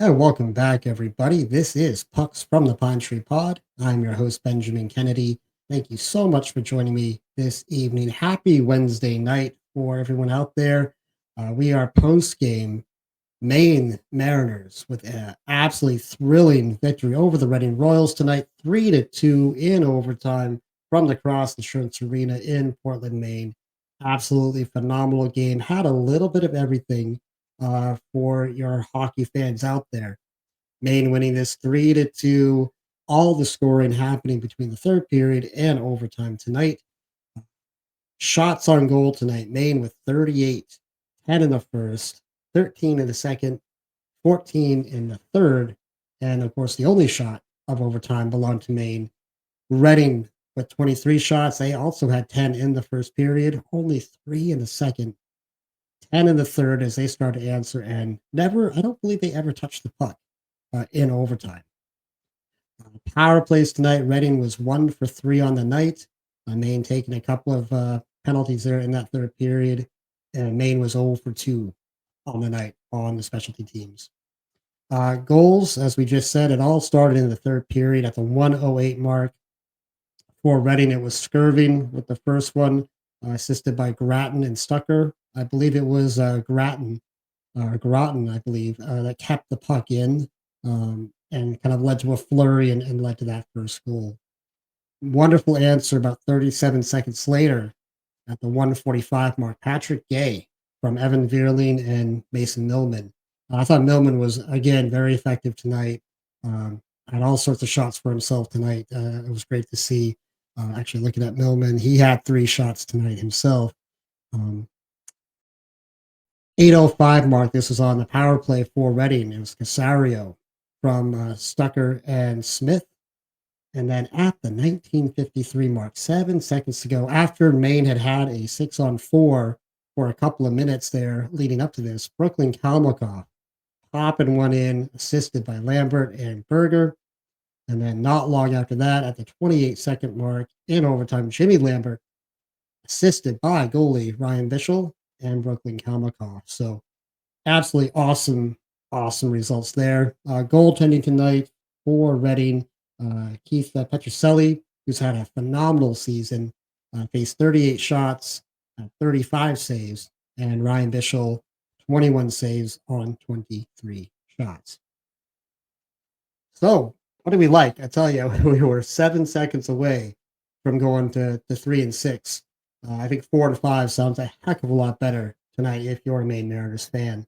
And welcome back, everybody. This is Pucks from the Pine Tree Pod. I'm your host, Benjamin Kennedy. Thank you so much for joining me this evening. Happy Wednesday night for everyone out there. We are post game Maine Mariners with an absolutely thrilling victory over the Reading Royals tonight, 3-2 in overtime from the Cross Insurance Arena in Portland, Maine. Absolutely phenomenal game. Had a little bit of everything for your hockey fans out there. Maine winning this 3-2. All the scoring happening between the third period and overtime tonight. Shots on goal tonight. Maine with 38, 10 in the first, 13 in the second, 14 in the third. And of course, the only shot of overtime belonged to Maine. Reading with 23 shots. They also had 10 in the first period, only three in the second, 10 in the third as they start to answer. And never, I don't believe they ever touched the puck in overtime. Power plays tonight. Reading was 1 for 3 on the night. Maine taking a couple of penalties there in that third period. And Maine was 0 for 2 on the night on the specialty teams. Goals, as we just said, it all started in the third period at the 1:08 mark. For Reading, it was Skirving with the first one, assisted by Grattan and Stucker. I believe it was Grattan, I believe, that kept the puck in and kind of led to a flurry and led to that first goal. Wonderful answer about 37 seconds later at the 1:45 mark. Patrick Gay from Evan Vierling and Mason Millman. I thought Millman was, again, very effective tonight. Had all sorts of shots for himself tonight. It was great to see. Actually, looking at Millman, he had 3 shots tonight himself. 8:05 mark, this was on the power play for Reading. It was Casario from Stucker and Smith. And then at the 19:53 mark, 7 seconds to go, after Maine had had a 6-on-4 for a couple of minutes there leading up to this, Brooklyn Kalmakoff popping one in, assisted by Lambert and Berger. And then not long after that, at the 28-second mark in overtime, Jimmy Lambert, assisted by goalie Ryan Bischel and Brooklyn Kalmakoff. So absolutely awesome results there. Goaltending tonight for Reading, Keith Petroselli, who's had a phenomenal season, faced 38 shots, 35 saves, and Ryan Bischel, 21 saves on 23 shots. So, what do we like? I tell you, we were 7 seconds away from going to 3-6. I think 4-5 sounds a heck of a lot better tonight if you're a Maine Mariners fan.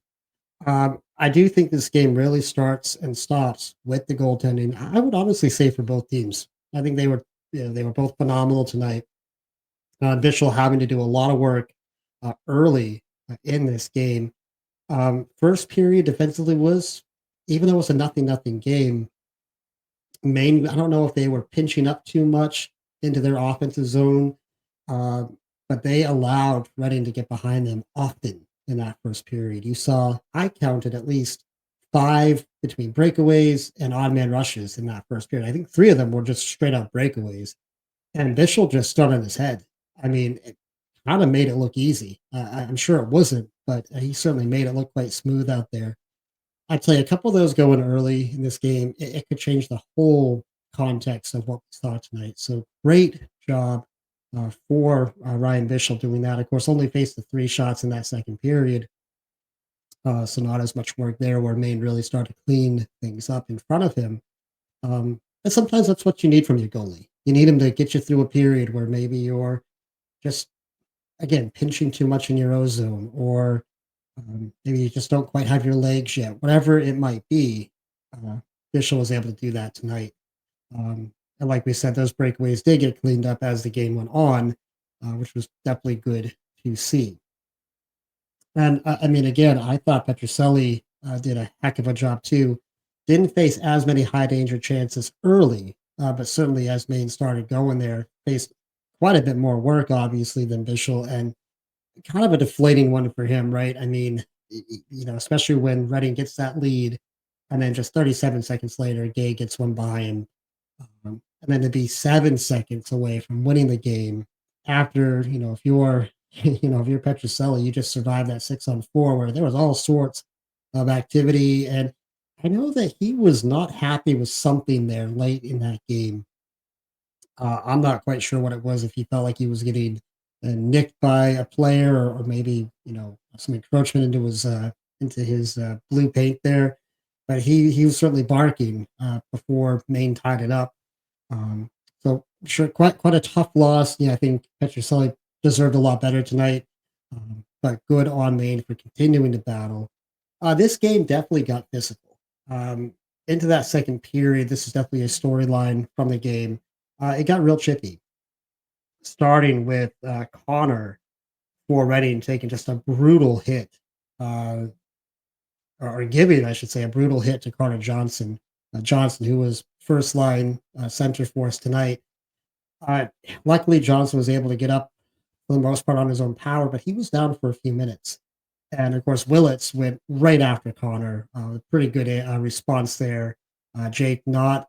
I do think this game really starts and stops with the goaltending. I would honestly say for both teams. I think they were both phenomenal tonight. Bischel having to do a lot of work early in this game. First period defensively was, even though it was a nothing game, Maine, I don't know if they were pinching up too much into their offensive zone, uh, but they allowed Reading to get behind them often in that first period. I counted at least 5 between breakaways and odd man rushes in that first period. I think 3 of them were just straight up breakaways. And Bischel just stood on his head. I mean, it kind of made it look easy. I'm sure it wasn't, but he certainly made it look quite smooth out there. I'd say a couple of those going early in this game, it could change the whole context of what we saw tonight. So great job for Ryan Bischel doing that. Of course, only faced the 3 shots in that second period. So not as much work there where Maine really started to clean things up in front of him. And sometimes that's what you need from your goalie. You need him to get you through a period where maybe you're just, again, pinching too much in your ozone, or maybe you just don't quite have your legs yet, whatever it might be. Bischel was able to do that tonight. And like we said, those breakaways did get cleaned up as the game went on, which was definitely good to see. And I mean, again, I thought Petroselli did a heck of a job too. Didn't face as many high danger chances early, but certainly as Maine started going there, faced quite a bit more work, obviously, than Bischel, and kind of a deflating one for him, right? I mean, especially when Reading gets that lead, and then just 37 seconds later, Gay gets one by him, and then to be 7 seconds away from winning the game after, if you're, if you're Petroselli, you just survived that 6-on-4 where there was all sorts of activity, and I know that he was not happy with something there late in that game. I'm not quite sure what it was, if he felt like he was getting nicked by a player, or maybe some encroachment into his blue paint there. But he was certainly barking before Maine tied it up. Um, so sure, quite a tough loss. Yeah, I think Petroselli deserved a lot better tonight, but good on Maine for continuing to battle. This game definitely got physical. Um, into that second period, this is definitely a storyline from the game. It got real chippy, starting with Connor for Reading taking just a brutal hit, uh, or giving, I should say, a brutal hit to Connor Johnson. Johnson, who was first line center for us tonight. Uh, Luckily, Johnson was able to get up for the most part on his own power, but he was down for a few minutes. And of course, Willits went right after Connor. Pretty good response there. Jake not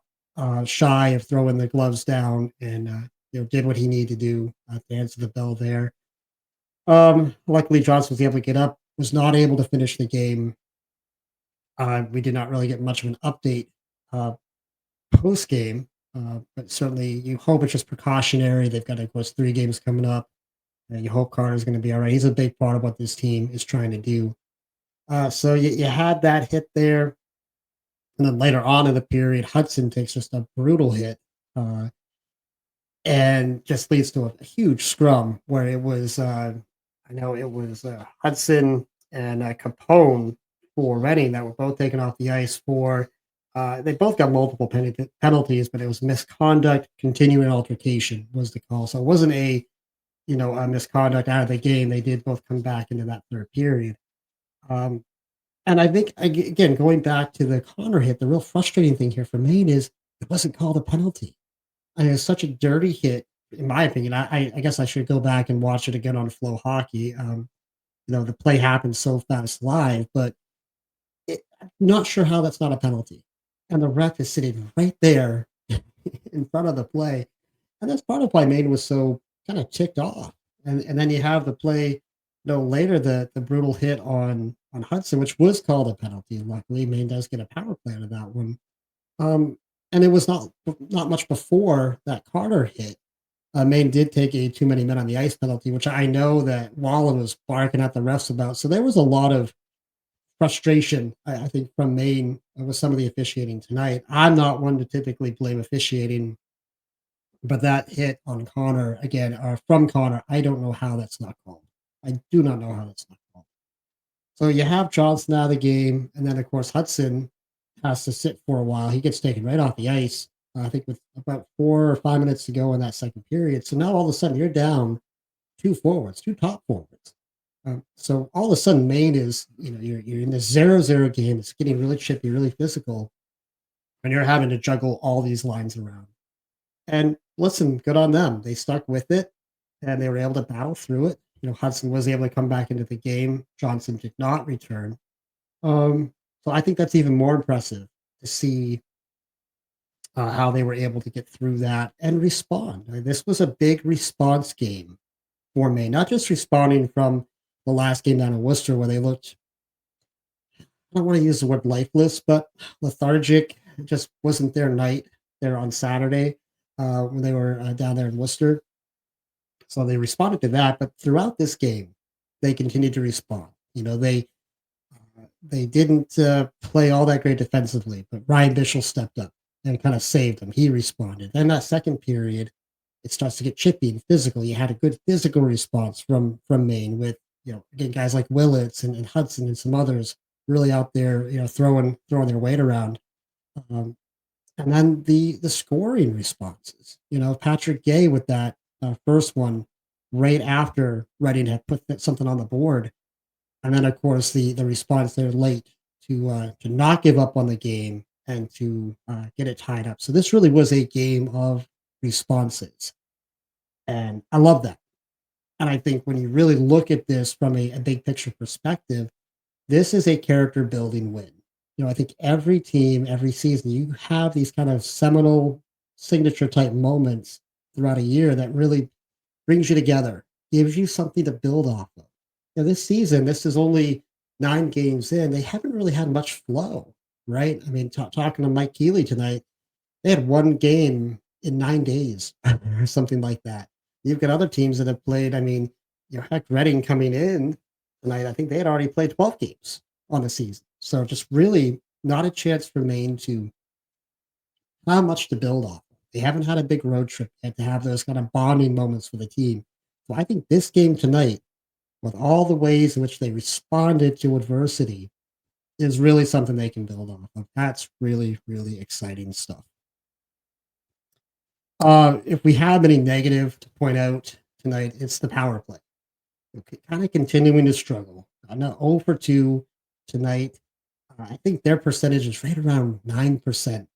shy of throwing the gloves down, and did what he needed to do to answer the bell there. Luckily, Johnson was able to get up. Was not able to finish the game. We did not really get much of an update uh, post game, but certainly you hope it's just precautionary. They've got, of course, 3 games coming up. And you hope Connor's going to be all right. He's a big part of what this team is trying to do. So you had that hit there, and then later on in the period, Hudson takes just a brutal hit, uh, and just leads to a huge scrum where it was, I know it was Hudson and Capone for Reading that were both taken off the ice for. They both got multiple penalties, but it was misconduct, continuing altercation was the call. So it wasn't a misconduct out of the game. They did both come back into that third period. Um, And I think again, going back to the Connor hit, the real frustrating thing here for Maine is it wasn't called a penalty. I mean, it's such a dirty hit, in my opinion. I guess I should go back and watch it again on Flow Hockey. The play happened so fast live, but I'm not sure how that's not a penalty. And the ref is sitting right there in front of the play. And that's part of why Maine was so kind of ticked off. And then you have the play, later, the brutal hit on Hudson, which was called a penalty. Luckily, Maine does get a power play out of that one. Um, and it was not much before that Carter hit. Maine did take a too many men on the ice penalty, which I know that Wallen was barking at the refs about. So there was a lot of frustration, I think, from Maine with some of the officiating tonight. I'm not one to typically blame officiating, but that hit on Connor again, from Connor, I don't know how that's not called. I do not know how that's not called. So you have Johnson out of the game, and then of course Hudson has to sit for a while. He gets taken right off the ice. I think with about 4 or 5 minutes to go in that second period. So now all of a sudden you're down two forwards, two top forwards. So all of a sudden Maine is, you're in this 0-0 game. It's getting really chippy, really physical, and you're having to juggle all these lines around. And listen, good on them. They stuck with it, and they were able to battle through it. Hudson was able to come back into the game. Johnson did not return. So I think that's even more impressive to see how they were able to get through that and respond. This was a big response game for me, not just responding from the last game down in Worcester where they looked, I don't want to use the word lifeless, but lethargic. It just wasn't their night there on Saturday when they were down there in Worcester. So they responded to that, but throughout this game, they continued to respond. They didn't play all that great defensively, but Ryan Bischel stepped up and kind of saved them. He responded. Then that second period, it starts to get chippy and physical. You had a good physical response from Maine with again guys like Willits and Hudson and some others really out there throwing their weight around. Um, and then the scoring responses. Patrick Gay with that first one right after Reading had put something on the board, and then of course the response there late to not give up on the game and to get it tied up. So this really was a game of responses, and I love that. And I think when you really look at this from a big picture perspective, this is a character building win. I think every team, every season, you have these kind of seminal signature type moments throughout a year that really brings you together, gives you something to build off of. This season, this is only 9 games in. They haven't really had much flow. right? I mean, talking to Mike Keeley tonight, they had one game in 9 days or something like that. You've got other teams that have played. I mean, heck, Reading coming in tonight, I think they had already played 12 games on the season. So just really not a chance for Maine to not much to build off. They haven't had a big road trip yet to have those kind of bonding moments for the team. So I think this game tonight, with all the ways in which they responded to adversity, is really something they can build off of. That's really, really exciting stuff. If we have any negative to point out tonight, it's the power play. Okay, kind of continuing to struggle. I know 0 for 2 tonight. I think their percentage is right around 9%.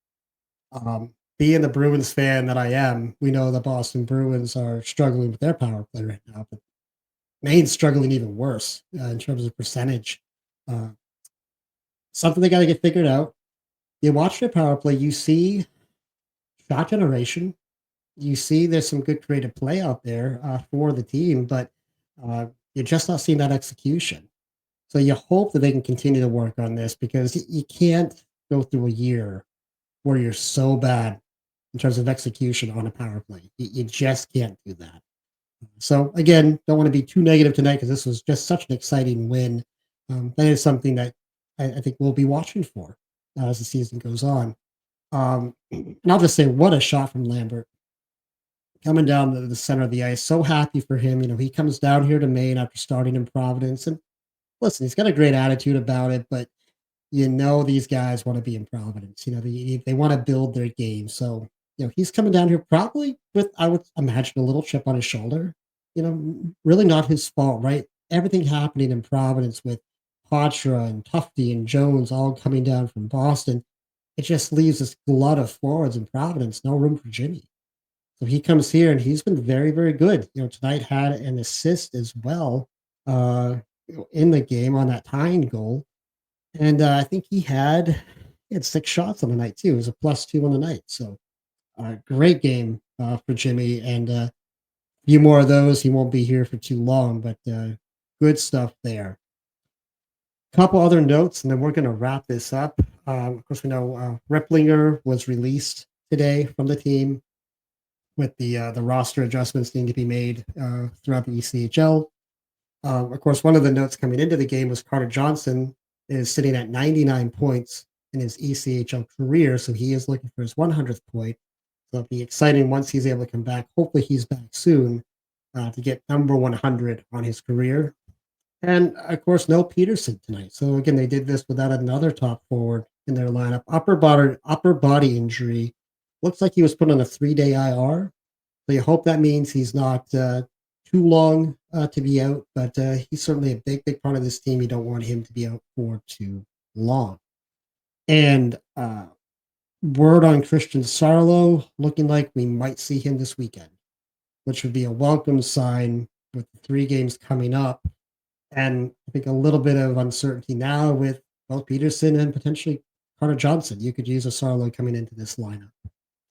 Being the Bruins fan that I am, we know the Boston Bruins are struggling with their power play right now, but Maine's struggling even worse in terms of percentage. Uh, Something they got to get figured out. You watch their power play, you see shot generation, you see there's some good creative play out there for the team, but uh, you're just not seeing that execution. So you hope that they can continue to work on this because you can't go through a year where you're so bad in terms of execution on a power play. You just can't do that. So again, don't want to be too negative tonight because this was just such an exciting win. That is something that I think we'll be watching for as the season goes on. And I'll just say, what a shot from Lambert coming down the center of the ice. So happy for him. He comes down here to Maine after starting in Providence, and listen, he's got a great attitude about it, but these guys want to be in Providence. They want to build their game. So, he's coming down here probably with, I would imagine, a little chip on his shoulder. Really not his fault, right? Everything happening in Providence with Patra and Tufty and Jones all coming down from Boston, it just leaves this glut of forwards in Providence, no room for Jimmy. So he comes here and he's been very, very good. Tonight had an assist as well in the game on that tying goal. And I think he had 6 shots on the night too. It was a +2 on the night. So great game for Jimmy, and a few more of those. He won't be here for too long, but good stuff there. Couple other notes, and then we're going to wrap this up. Of course, we know Ripplinger was released today from the team with the roster adjustments needing to be made throughout the ECHL. Of course, one of the notes coming into the game was Carter Johnson is sitting at 99 points in his ECHL career, so he is looking for his 100th point. So it'll be exciting once he's able to come back. Hopefully, he's back soon to get number 100 on his career. And of course, no Peterson tonight. So again, they did this without another top forward in their lineup. Upper body injury. Looks like he was put on a 3-day IR. So you hope that means he's not too long to be out, but he's certainly a big, big part of this team. You don't want him to be out for too long. And word on Christian Sarlo, looking like we might see him this weekend, which would be a welcome sign with the 3 games coming up. And I think a little bit of uncertainty now with both Peterson and potentially Carter Johnson. You could use a Sarlo coming into this lineup.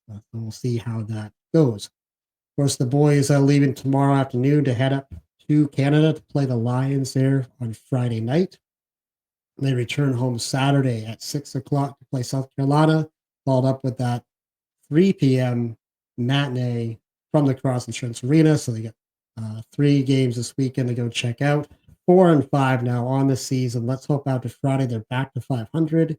So we'll see how that goes. Of course, the boys are leaving tomorrow afternoon to head up to Canada to play the Lions there on Friday night. They return home Saturday at 6 o'clock to play South Carolina, followed up with that 3 p.m. matinee from the Cross Insurance Arena. So they get 3 games this weekend to go check out. 4-5 now on the season. Let's hope after Friday they're back to 500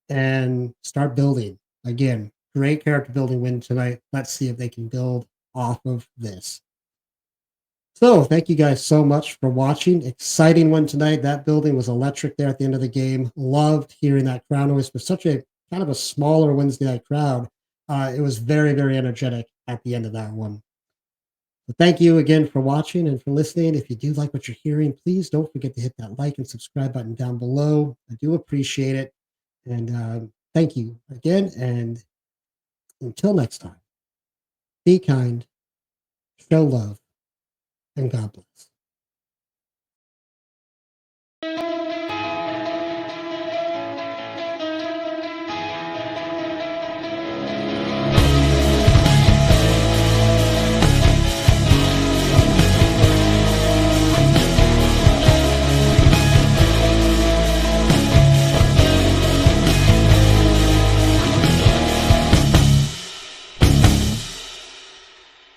and start building. Again, great character building win tonight. Let's see if they can build off of this. So thank you guys so much for watching. Exciting one tonight. That building was electric there at the end of the game. Loved hearing that crowd noise for such a kind of a smaller Wednesday night crowd. It was very, very energetic at the end of that one. But thank you again for watching and for listening. If you do like what you're hearing, please don't forget to hit that like and subscribe button down below. I do appreciate it. And thank you again. And until next time, be kind, show love, and God bless.